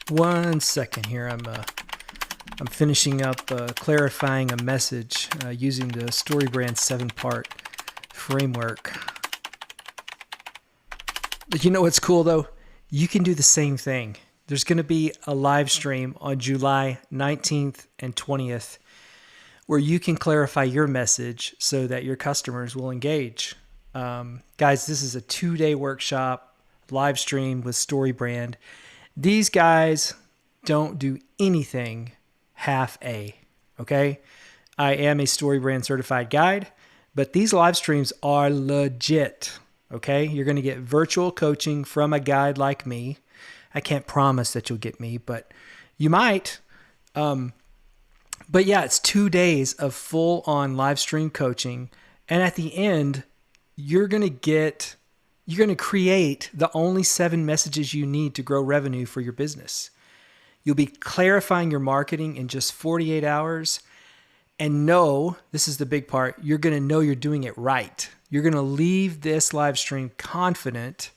One second here. I'm finishing up clarifying a message using the StoryBrand 7-part framework. But you know what's cool though? You can do the same thing. There's going to be a live stream on July 19th and 20th where you can clarify your message so that your customers will engage. Guys, this is a 2-day workshop, live stream with StoryBrand. These guys don't do anything half A, okay? I am a StoryBrand certified guide, but these live streams are legit, okay? You're going to get virtual coaching from a guide like me. I can't promise that you'll get me, but you might. But yeah, it's 2 days of full-on live stream coaching, and at the end, you're going to create the only 7 messages you need to grow revenue for your business. You'll be clarifying your marketing in just 48 hours. And know, this is the big part, you're going to know you're doing it right. You're going to leave this live stream confident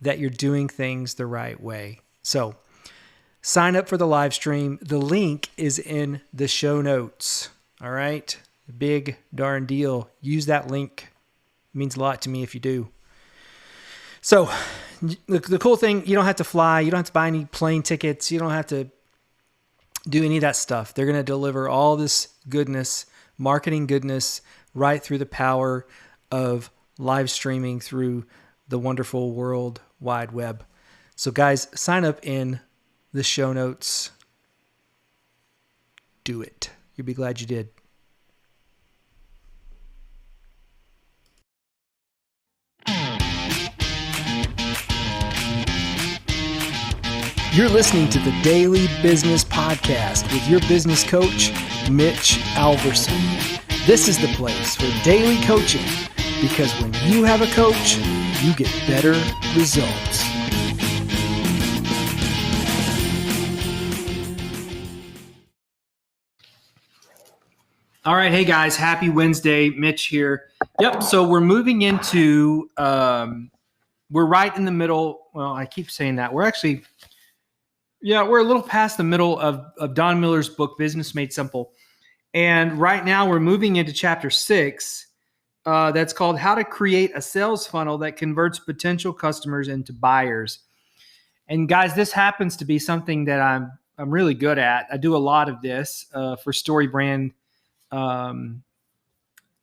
that you're doing things the right way. So sign up for the live stream. The link is in the show notes. All right? Big darn deal. Use that link. It means a lot to me if you do. So the cool thing, you don't have to fly. You don't have to buy any plane tickets. You don't have to do any of that stuff. They're going to deliver all this goodness, marketing goodness, right through the power of live streaming through the wonderful World Wide Web. So guys, sign up in the show notes. Do it. You'll be glad you did. You're listening to the Daily Business Podcast with your business coach, Mitch Alverson. This is the place for daily coaching because when you have a coach, you get better results. All right. Hey guys, happy Wednesday. Mitch here. Yep. So we're moving into, we're right in the middle. Well, I keep saying that. We're a little past the middle of Don Miller's book, Business Made Simple. And right now we're moving into chapter 6. That's called How to Create a Sales Funnel That Converts Potential Customers into Buyers. And guys, this happens to be something that I'm really good at. I do a lot of this for StoryBrand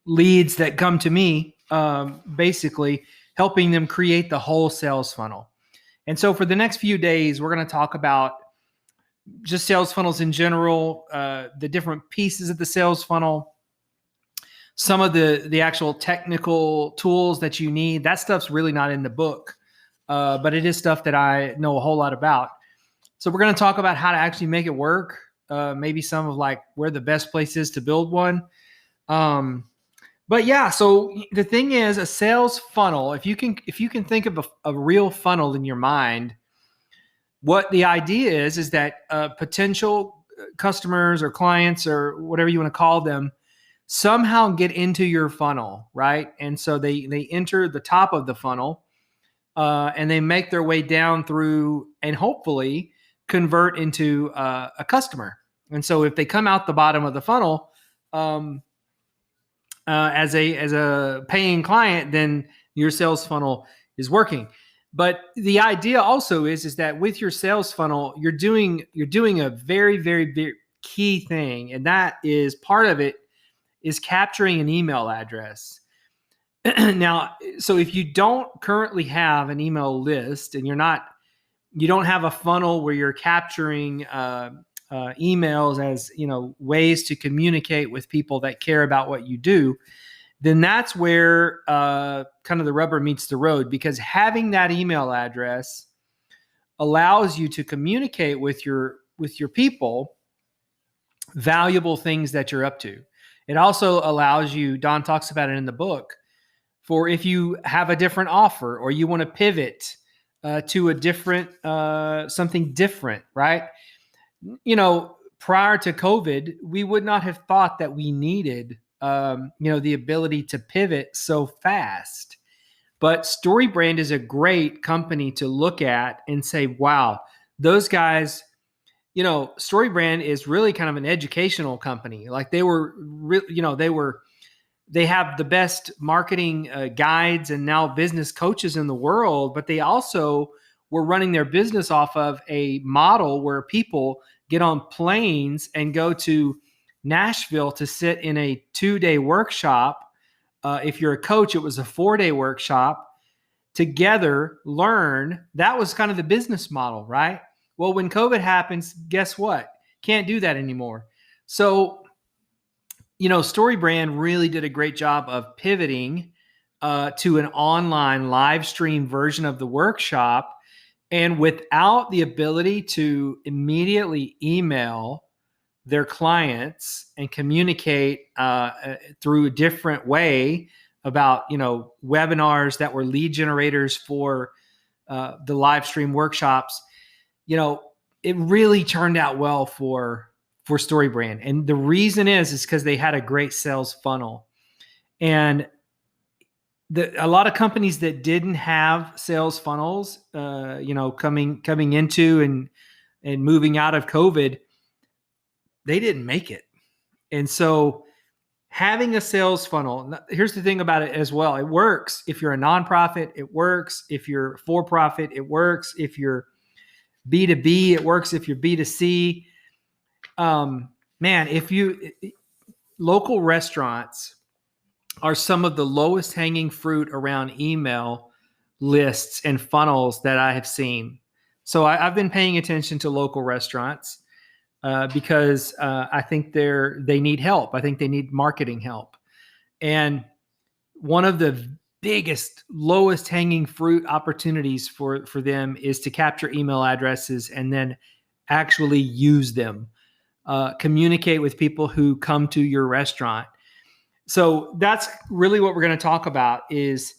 leads that come to me, basically helping them create the whole sales funnel. And so for the next few days, we're going to talk about just sales funnels in general, the different pieces of the sales funnel, some of the actual technical tools that you need. That stuff's really not in the book, but it is stuff that I know a whole lot about. So we're going to talk about how to actually make it work, maybe some of like where the best place is to build one. But yeah, so the thing is, a sales funnel, if you can think of a real funnel in your mind, what the idea is that potential customers or clients or whatever you want to call them somehow get into your funnel, right? And so they enter the top of the funnel and they make their way down through and hopefully convert into a customer. And so if they come out the bottom of the funnel, as a paying client, then your sales funnel is working. But the idea also is that with your sales funnel, you're doing a very, very, very key thing, and that is part of it is capturing an email address. Now, so if you don't currently have an email list and you don't have a funnel where you're capturing emails as, ways to communicate with people that care about what you do, then that's where kind of the rubber meets the road, because having that email address allows you to communicate with your people valuable things that you're up to. It also allows you, Don talks about it in the book, for if you have a different offer or you want to pivot to a different, something different, right? Prior to COVID, we would not have thought that we needed, the ability to pivot so fast. But StoryBrand is a great company to look at and say, wow, those guys StoryBrand is really kind of an educational company. Like they have the best marketing guides and now business coaches in the world, but they also were running their business off of a model where people get on planes and go to Nashville to sit in a 2-day workshop. If you're a coach, it was a 4-day workshop. Together, learn. That was kind of the business model, right? Well, when COVID happens, guess what? Can't do that anymore. So, StoryBrand really did a great job of pivoting to an online live stream version of the workshop. And without the ability to immediately email their clients and communicate through a different way about, webinars that were lead generators for the live stream workshops, it really turned out well for StoryBrand. And the reason is because they had a great sales funnel. And a lot of companies that didn't have sales funnels, coming into and moving out of COVID, they didn't make it. And so having a sales funnel, here's the thing about it as well. It works if you're a nonprofit. It works if you're for profit. It works if you're B2B. It works if you're B2C. Local restaurants are some of the lowest hanging fruit around email lists and funnels that I have seen. So I've been paying attention to local restaurants because I think they need help. I think they need marketing help. And one of the biggest, lowest hanging fruit opportunities for them is to capture email addresses and then actually use them. Communicate with people who come to your restaurant. So that's really what we're going to talk about is,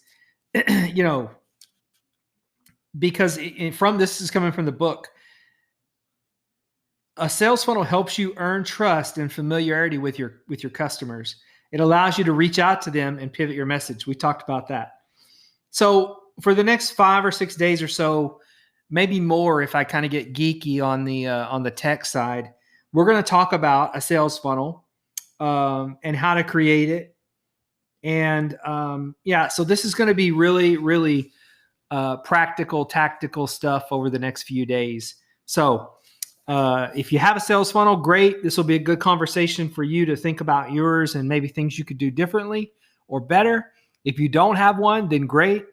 because this is coming from the book. A sales funnel helps you earn trust and familiarity with your customers. It allows you to reach out to them and pivot your message. We talked about that. So for the next 5 or 6 days or so, maybe more if I kind of get geeky on the tech side, we're going to talk about a sales funnel and how to create it. And so this is going to be really, really practical, tactical stuff over the next few days. So if you have a sales funnel, great. This will be a good conversation for you to think about yours and maybe things you could do differently or better. If you don't have one, then great.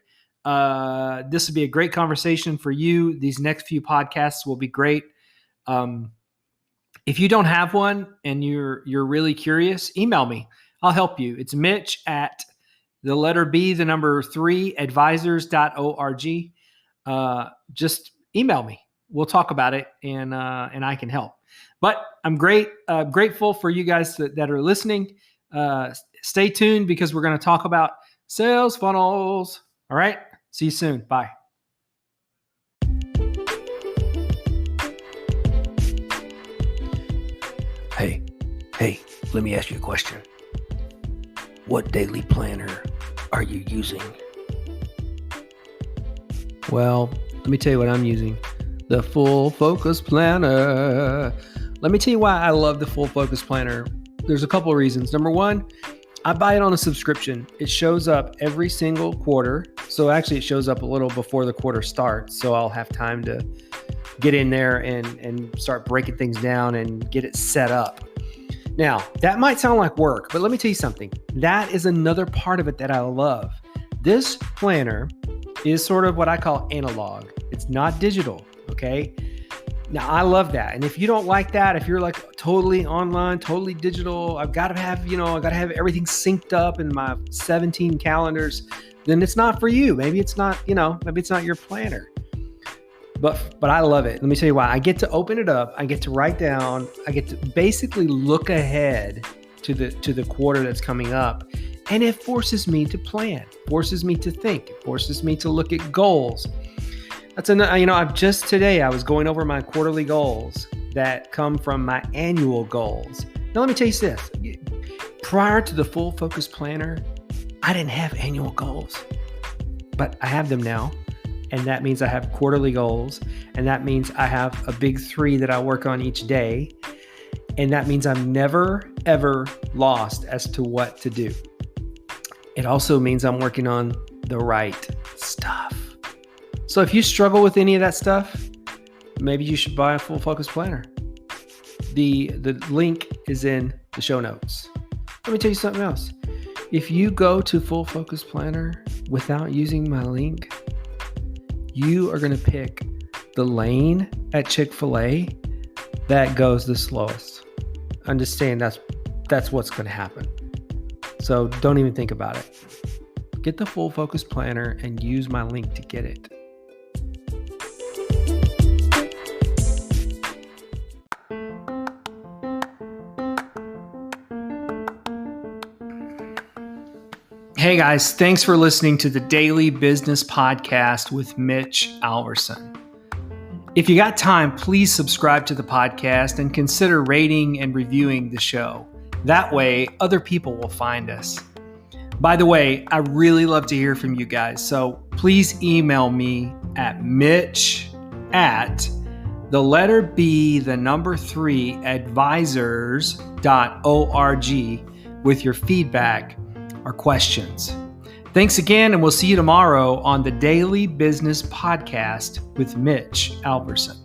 This will be a great conversation for you. These next few podcasts will be great. If you don't have one and you're really curious, email me. I'll help you. It's Mitch at the letter B, the number 3 advisors.org. Just email me. We'll talk about it and I can help. But I'm grateful for you guys that are listening. Stay tuned because we're going to talk about sales funnels. All right. See you soon. Bye. Hey, let me ask you a question. What daily planner are you using? Well, let me tell you what I'm using. The Full Focus Planner. Let me tell you why I love the Full Focus Planner. There's a couple of reasons. Number one, I buy it on a subscription. It shows up every single quarter. So actually it shows up a little before the quarter starts. So I'll have time to get in there and start breaking things down and get it set up. Now, that might sound like work, but let me tell you something. That is another part of it that I love. This planner is sort of what I call analog. It's not digital, okay? Now, I love that. And if you don't like that, if you're like totally online, totally digital, I've got to have everything synced up in my 17 calendars, then it's not for you. Maybe it's not your planner. But I love it. Let me tell you why. I get to open it up. I get to write down. I get to basically look ahead to the quarter that's coming up. And it forces me to plan, forces me to think, forces me to look at goals. Today I was going over my quarterly goals that come from my annual goals. Now let me tell you this. Prior to the Full Focus Planner, I didn't have annual goals, but I have them now. And that means I have quarterly goals. And that means I have a big 3 that I work on each day. And that means I'm never, ever lost as to what to do. It also means I'm working on the right stuff. So if you struggle with any of that stuff, maybe you should buy a full focus planner. The link is in the show notes. Let me tell you something else. If you go to Full Focus Planner without using my link, you are going to pick the lane at Chick-fil-A that goes the slowest. Understand that's what's going to happen. So don't even think about it. Get the Full Focus Planner and use my link to get it. Hey guys, thanks for listening to the Daily Business Podcast with Mitch Alverson. If you got time, please subscribe to the podcast and consider rating and reviewing the show. That way, other people will find us. By the way, I really love to hear from you guys, so please email me at mitch@3advisors.org with your feedback or questions. Thanks again, and we'll see you tomorrow on the Daily Business Podcast with Mitch Alverson.